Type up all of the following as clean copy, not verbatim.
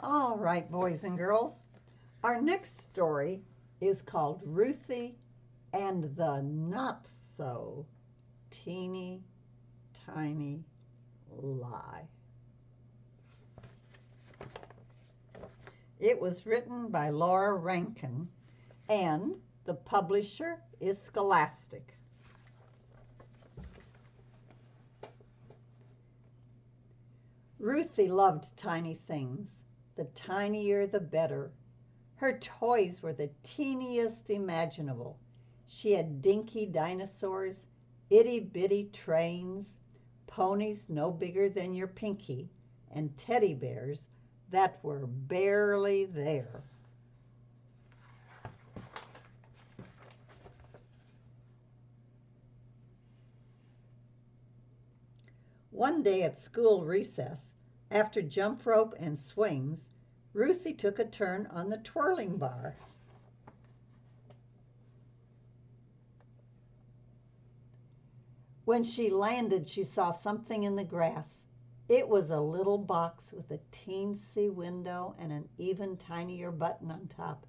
All right, boys and girls. Our next story is called Ruthie and the Not So Teeny Tiny Lie. It was written by Laura Rankin, and the publisher is Scholastic. Ruthie loved tiny things. The tinier, the better. Her toys were the teeniest imaginable. She had dinky dinosaurs, itty-bitty trains, ponies no bigger than your pinky, and teddy bears that were barely there. One day at school recess, after jump rope and swings, Ruthie took a turn on the twirling bar. When she landed, she saw something in the grass. It was a little box with a teensy window and an even tinier button on top.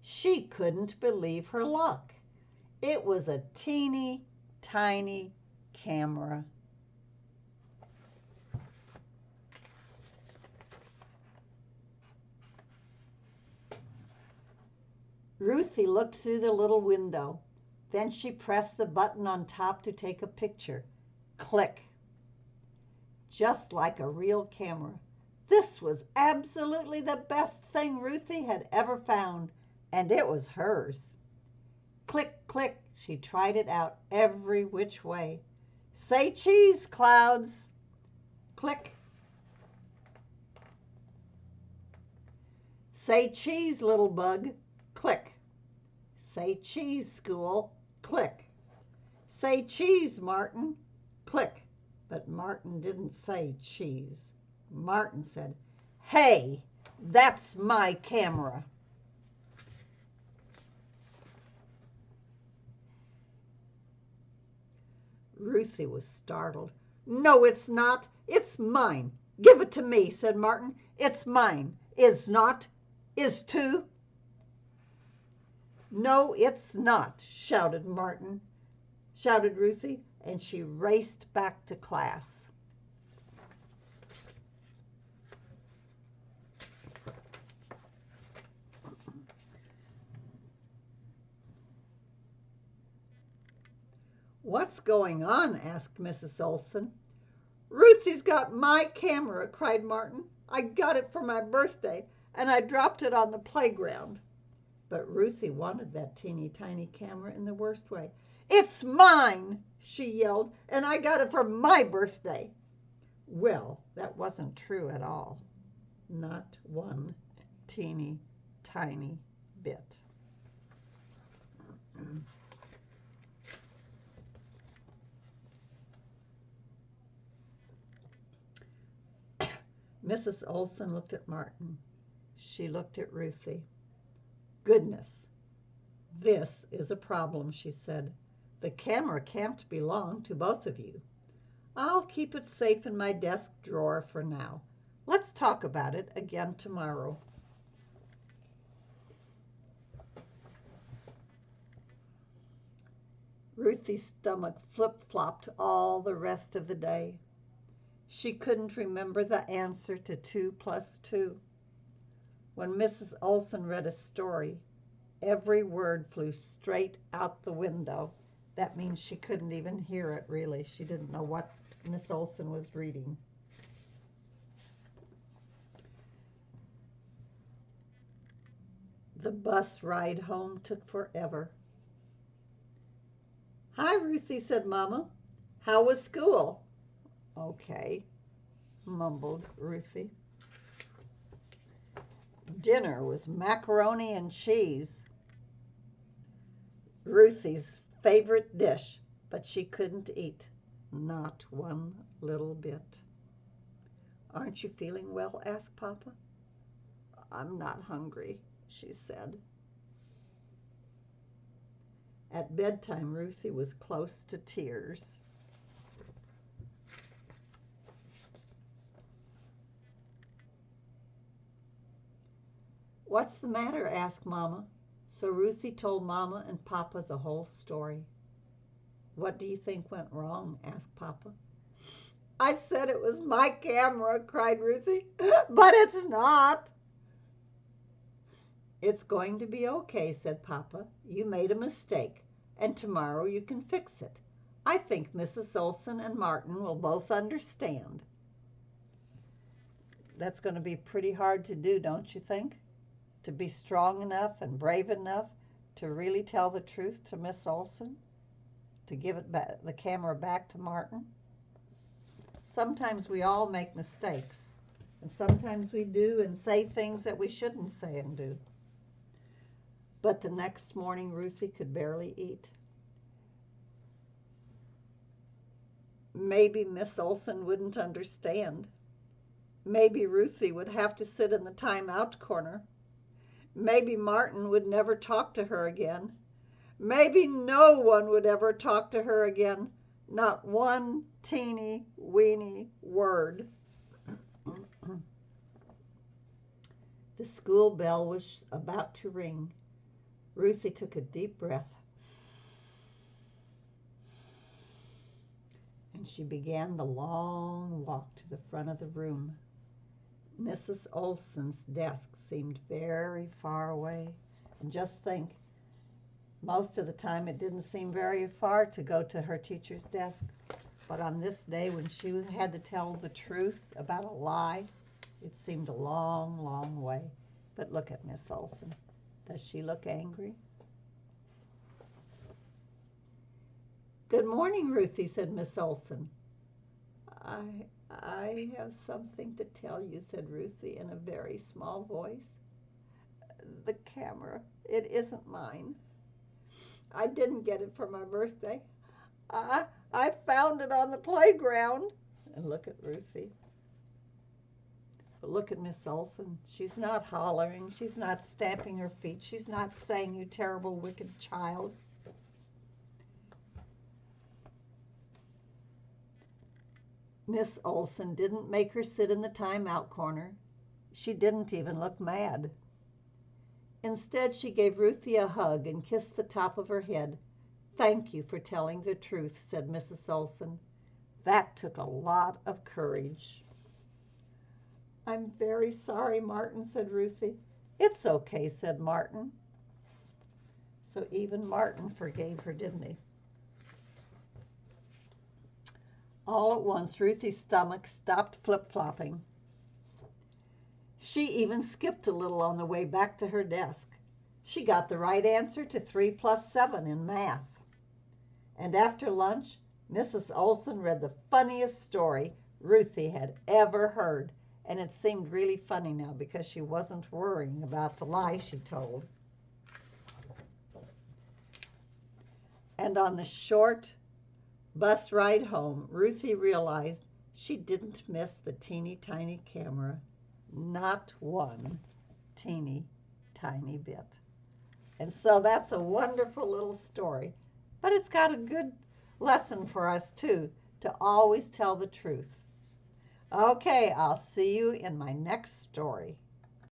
She couldn't believe her luck. It was a teeny tiny camera. Ruthie looked through the little window. Then she pressed the button on top to take a picture. Click. Just like a real camera. This was absolutely the best thing Ruthie had ever found, and it was hers. Click, click. She tried it out every which way. Say cheese, clouds. Click. Say cheese, little bug. Click. Say cheese, school. Click. Say cheese, Martin. Click. But Martin didn't say cheese. Martin said, "Hey, that's my camera." Ruthie was startled. "No, it's not. It's mine. Give it to me," said Martin. "It's mine. Is not. Is to." "No, it's not," shouted Ruthie, and she raced back to class. "What's going on?" asked Mrs. Olson. "Ruthie's got my camera," cried Martin. "I got it for my birthday, and I dropped it on the playground." But Ruthie wanted that teeny tiny camera in the worst way. "It's mine," she yelled, "and I got it for my birthday." Well, that wasn't true at all. Not one teeny tiny bit. Mrs. Olson looked at Martin. She looked at Ruthie. "Goodness, this is a problem," she said. "The camera can't belong to both of you. I'll keep it safe in my desk drawer for now. Let's talk about it again tomorrow." Ruthie's stomach flip-flopped all the rest of the day. She couldn't remember the answer to 2 + 2. When Mrs. Olson read a story, every word flew straight out the window. That means she couldn't even hear it, really. She didn't know what Miss Olson was reading. The bus ride home took forever. "Hi, Ruthie," said Mama. "How was school?" "Okay," mumbled Ruthie. Dinner was macaroni and cheese, Ruthie's favorite dish, but she couldn't eat, not one little bit. "Aren't you feeling well?" asked Papa. "I'm not hungry," she said. At bedtime, Ruthie was close to tears. "What's the matter?" asked Mama. So Ruthie told Mama and Papa the whole story. "What do you think went wrong?" asked Papa. "I said it was my camera," cried Ruthie, "but it's not." "It's going to be okay," said Papa. "You made a mistake, and tomorrow you can fix it. I think Mrs. Olson and Martin will both understand." That's going to be pretty hard to do, don't you think? To be strong enough and brave enough to really tell the truth to Miss Olson, to give it back, the camera back to Martin. Sometimes we all make mistakes, and sometimes we do and say things that we shouldn't say and do. But the next morning, Ruthie could barely eat. Maybe Miss Olson wouldn't understand. Maybe Ruthie would have to sit in the timeout corner. Maybe Martin would never talk to her again. Maybe no one would ever talk to her again. Not one teeny weeny word. The school bell was about to ring. Ruthie took a deep breath, and she began the long walk to the front of the room. Mrs. Olson's desk seemed very far away. And just think, most of the time it didn't seem very far to go to her teacher's desk. But on this day when she had to tell the truth about a lie, it seemed a long, long way. But look at Miss Olson. Does she look angry? "Good morning, Ruthie," said Miss Olson. I have something to tell you," said Ruthie in a very small voice. "The camera, it isn't mine. I didn't get it for my birthday. I found it on the playground." And look at Ruthie. But look at Miss Olson. She's not hollering. She's not stamping her feet. She's not saying, "You terrible, wicked child." Miss Olson didn't make her sit in the timeout corner. She didn't even look mad. Instead, she gave Ruthie a hug and kissed the top of her head. "Thank you for telling the truth," said Mrs. Olson. "That took a lot of courage." "I'm very sorry, Martin," said Ruthie. "It's okay," said Martin. So even Martin forgave her, didn't he? All at once, Ruthie's stomach stopped flip-flopping. She even skipped a little on the way back to her desk. She got the right answer to 3 + 7 in math. And after lunch, Mrs. Olson read the funniest story Ruthie had ever heard. And it seemed really funny now because she wasn't worrying about the lie she told. And on the short bus ride home, Ruthie realized she didn't miss the teeny tiny camera. Not one teeny tiny bit. And so that's a wonderful little story. But it's got a good lesson for us too, to always tell the truth. Okay, I'll see you in my next story.